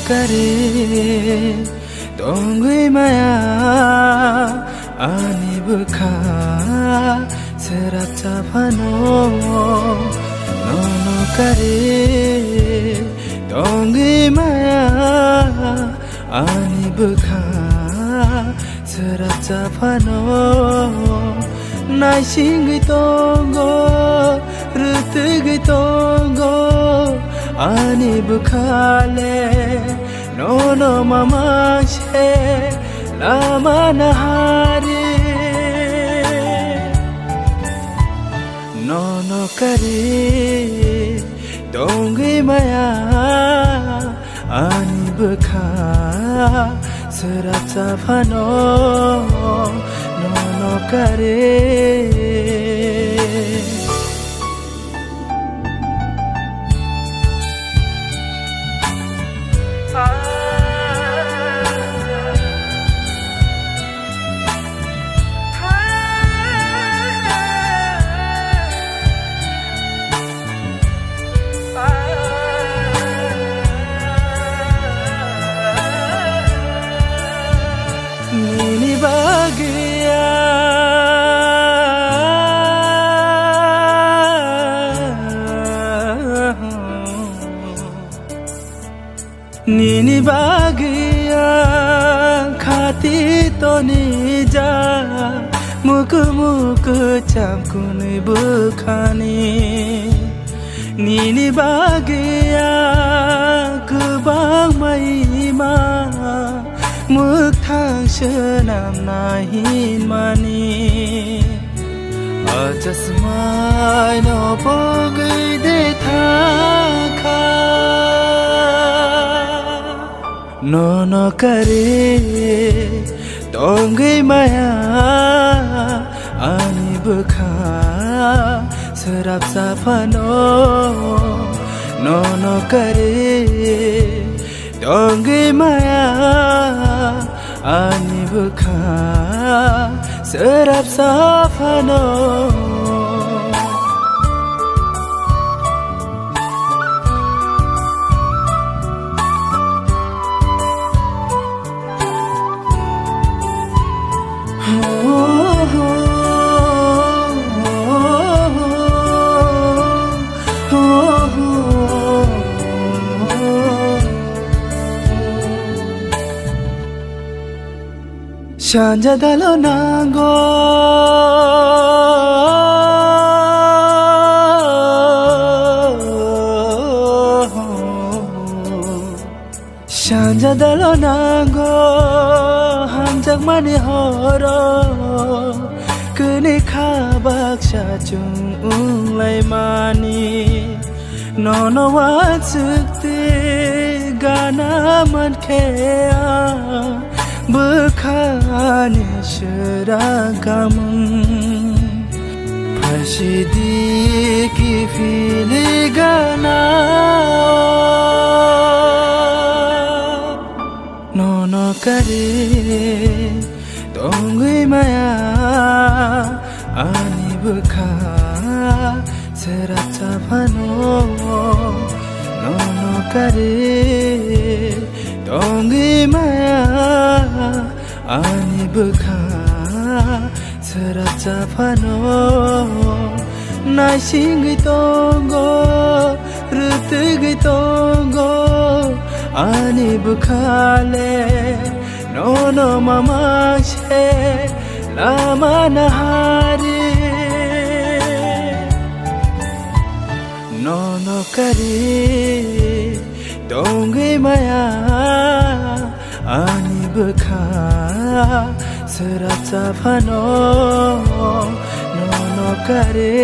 करे dongui maya ani bukha serapcha phano nono kare dongui maya ani bukha serapcha phano nai singi tongo rutugi tongo ani bukhale nono mama she lama nahari nono kare dongui maya ani bukha serapcha phano nono kare Nini bahagia Nini bahagia khati to nija muku muku chamkuni bukhani Nini bahagia kubang maima muk thang shenam nahin mani ajasmai no pogai de thakha nono kare dongui maya ani bukha serapcha phano nono kare dongui maya ani bukha serapcha phano Shanja dalo nango Shanja dalo nango hamjak mani horo kene khabak shachung lai mani nono watsukte gana man khea bukhani shiragamun phashidi ki filigana nono kare dongui maya ani bukha serapcha phano nono kare dongui maya ani bukha serapcha phano nai singi tongo rutugi tongo ani bukhale nono mama she lama nahari nono kare dongui maya ani bukha serapcha phano nono kare